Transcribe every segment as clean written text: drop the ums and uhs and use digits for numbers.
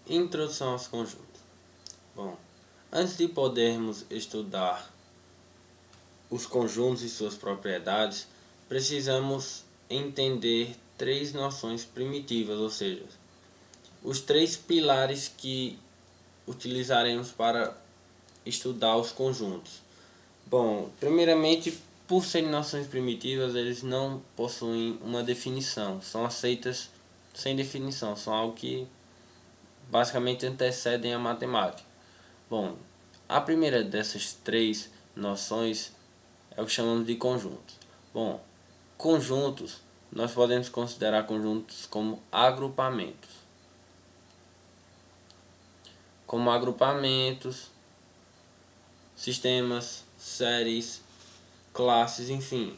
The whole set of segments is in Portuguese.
Introdução aos conjuntos. Bom, antes de podermos estudar os conjuntos e suas propriedades, precisamos entender três noções primitivas, ou seja, os três pilares que utilizaremos para estudar os conjuntos. Bom, primeiramente, por serem noções primitivas, eles não possuem uma definição, são aceitas sem definição, são algo que basicamente antecedem a matemática. Bom, a primeira dessas três noções é o que chamamos de conjuntos. Bom, conjuntos, nós podemos considerar conjuntos como agrupamentos. Como agrupamentos, sistemas, séries, classes, enfim.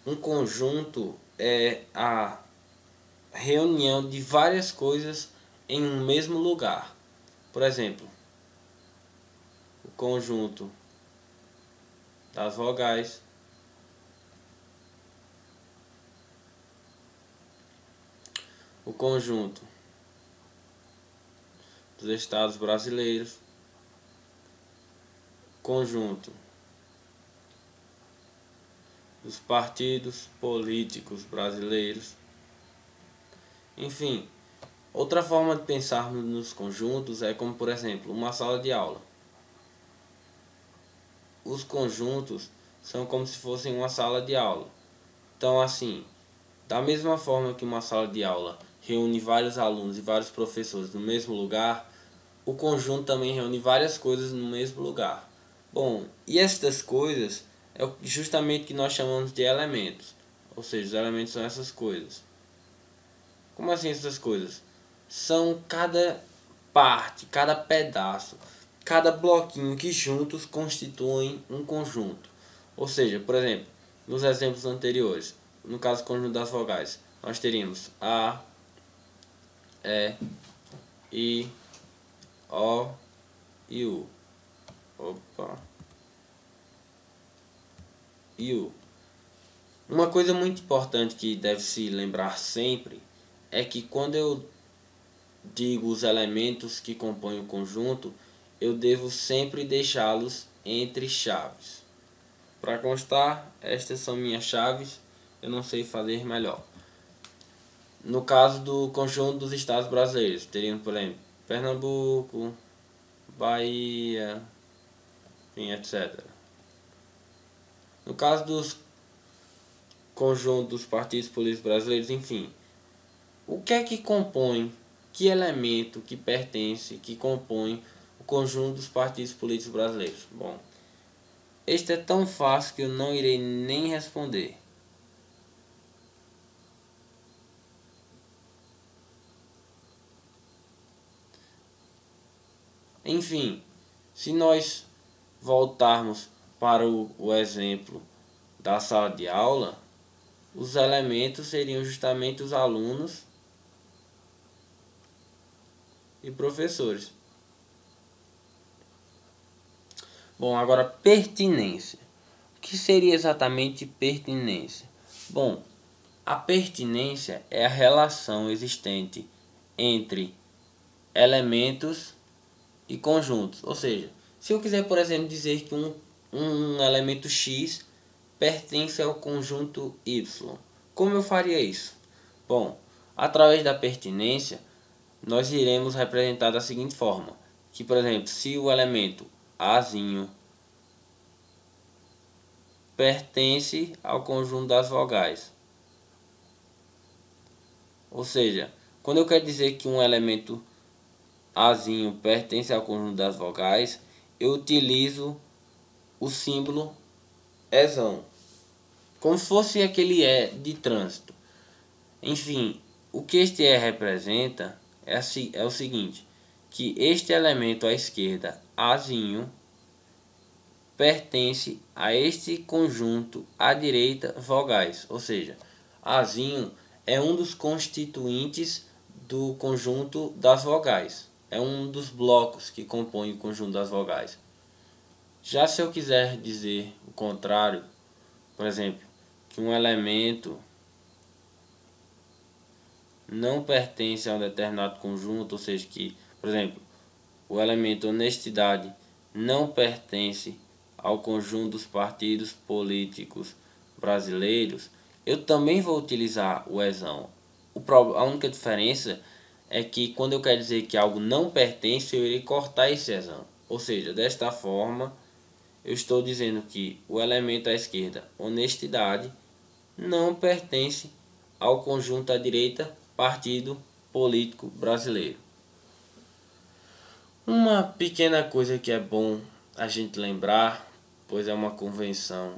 Um conjunto é a reunião de várias coisas em um mesmo lugar. Por exemplo, o conjunto das vogais, o conjunto dos estados brasileiros, conjunto dos partidos políticos brasileiros. Enfim, outra forma de pensarmos nos conjuntos é como, por exemplo, uma sala de aula. Os conjuntos são como se fossem uma sala de aula. Então, assim, da mesma forma que uma sala de aula reúne vários alunos e vários professores no mesmo lugar, o conjunto também reúne várias coisas no mesmo lugar. Bom, e estas coisas é justamente o que nós chamamos de elementos. Ou seja, os elementos são essas coisas. Como assim essas coisas? São cada parte, cada pedaço, cada bloquinho que juntos constituem um conjunto. Ou seja, por exemplo, nos exemplos anteriores, no caso do conjunto das vogais, nós teríamos A, E, I, O e U. Opa. E U. Uma coisa muito importante que deve se lembrar sempre é que quando eu digo os elementos que compõem o conjunto, eu devo sempre deixá-los entre chaves. Para constar, estas são minhas chaves, eu não sei fazer melhor. No caso do conjunto dos estados brasileiros, teríamos, por exemplo, Pernambuco, Bahia, enfim, etc. No caso dos conjuntos dos partidos políticos brasileiros, enfim, o que é que compõe, que elemento que pertence, que compõe o conjunto dos partidos políticos brasileiros? Bom, este é tão fácil que eu não irei nem responder. Enfim, se nós voltarmos para o exemplo da sala de aula, os elementos seriam justamente os alunos e professores. Bom, agora pertinência. O que seria exatamente pertinência? Bom, a pertinência é a relação existente entre elementos e conjuntos. Ou seja, se eu quiser, por exemplo, dizer que um elemento X pertence ao conjunto Y, como eu faria isso? Bom, através da pertinência, nós iremos representar da seguinte forma, que, por exemplo, se o elemento Azinho pertence ao conjunto das vogais, ou seja, quando eu quero dizer que um elemento Azinho pertence ao conjunto das vogais, eu utilizo o símbolo Ezão, como se fosse aquele E de trânsito. Enfim, o que este E representa é o seguinte, que este elemento à esquerda, Azinho, pertence a este conjunto à direita, vogais, ou seja, Azinho é um dos constituintes do conjunto das vogais, é um dos blocos que compõem o conjunto das vogais. Já se eu quiser dizer o contrário, por exemplo, que um elemento não pertence a um determinado conjunto, ou seja, que, Por exemplo, o elemento honestidade não pertence ao conjunto dos partidos políticos brasileiros, eu também vou utilizar o esão. A única diferença é que quando eu quero dizer que algo não pertence, eu irei cortar esse esão. Ou seja, desta forma, eu estou dizendo que o elemento à esquerda, honestidade, não pertence ao conjunto à direita, partido político brasileiro. Uma pequena coisa que é bom a gente lembrar, pois é uma convenção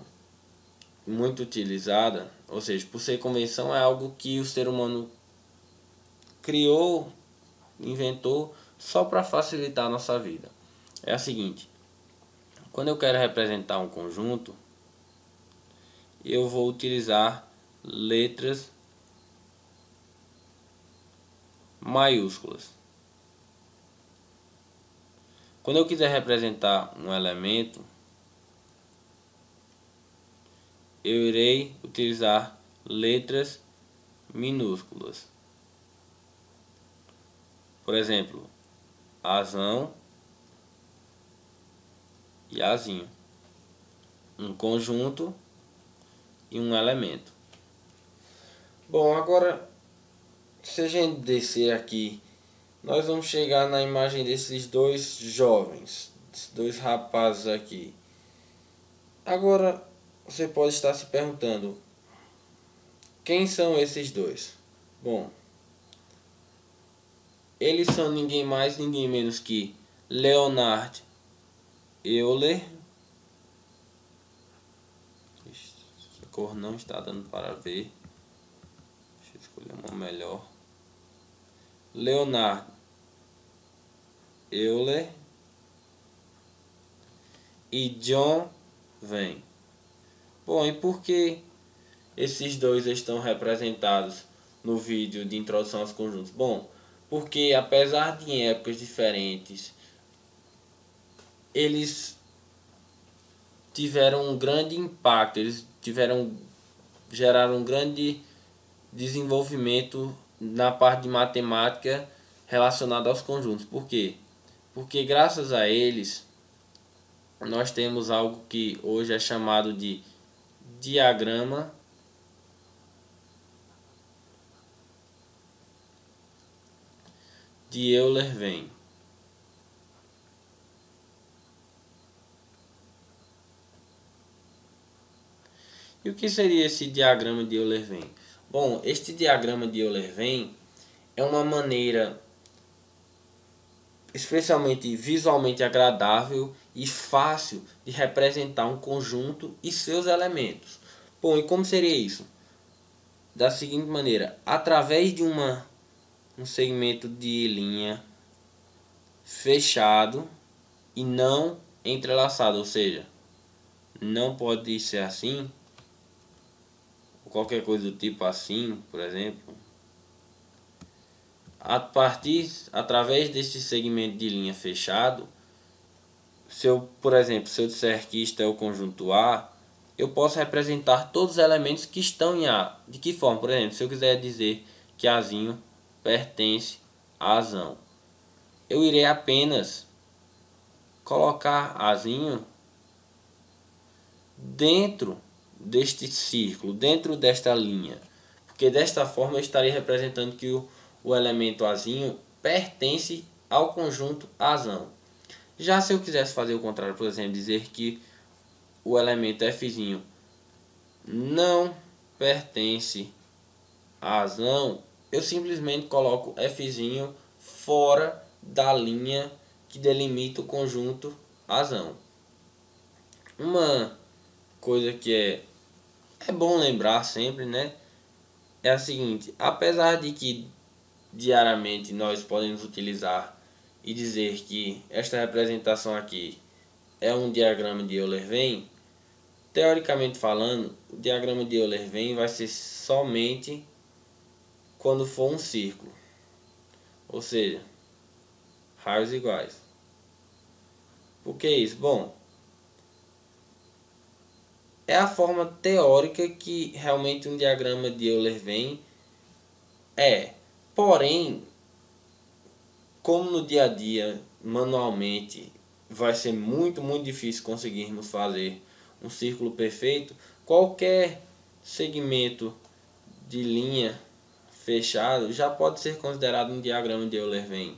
muito utilizada, ou seja, por ser convenção é algo que o ser humano criou, inventou só para facilitar a nossa vida. É a seguinte: quando eu quero representar um conjunto, eu vou utilizar letras maiúsculas. Quando eu quiser representar um elemento, eu irei utilizar letras minúsculas. Por exemplo, azão e azinho. Um conjunto e um elemento. Bom, agora, se a gente descer aqui, nós vamos chegar na imagem desses dois jovens, esses dois rapazes aqui. Agora, você pode estar se perguntando, quem são esses dois? Bom, eles são ninguém mais, ninguém menos que Leonhard Euler. Essa cor não está dando para ver. Deixa eu escolher uma melhor. Leonhard Euler e John Venn. Bom, e por que esses dois estão representados no vídeo de introdução aos conjuntos? Bom, porque apesar de em épocas diferentes, eles tiveram um grande impacto, geraram um grande desenvolvimento na parte de matemática relacionada aos conjuntos. Por quê? Porque graças a eles nós temos algo que hoje é chamado de diagrama de Euler-Venn. E o que seria esse diagrama de Euler-Venn? Bom, este diagrama de Euler-Venn é uma maneira especialmente visualmente agradável e fácil de representar um conjunto e seus elementos. Bom, e como seria isso? Da seguinte maneira, através de um segmento de linha fechado e não entrelaçado, ou seja, não pode ser assim, ou qualquer coisa do tipo assim, por exemplo. Através deste segmento de linha fechado, por exemplo, se eu disser que isto é o conjunto A, eu posso representar todos os elementos que estão em A. De que forma? Por exemplo, se eu quiser dizer que Azinho pertence a Azão, eu irei apenas colocar Azinho dentro deste círculo, dentro desta linha, porque desta forma eu estarei representando que o elemento Azinho pertence ao conjunto Azão. Já se eu quisesse fazer o contrário, por exemplo, dizer que o elemento Fzinho não pertence a Azão, eu simplesmente coloco Fzinho fora da linha que delimita o conjunto Azão. Uma coisa que é bom lembrar sempre, né? É a seguinte: apesar de que diariamente nós podemos utilizar e dizer que esta representação aqui é um diagrama de Euler-Venn, teoricamente falando, o diagrama de Euler-Venn vai ser somente quando for um círculo, ou seja, raios iguais. Por que isso? Bom, é a forma teórica que realmente um diagrama de Euler-Venn é. Porém, como no dia a dia, manualmente, vai ser muito difícil conseguirmos fazer um círculo perfeito, qualquer segmento de linha fechado já pode ser considerado um diagrama de Euler-Venn.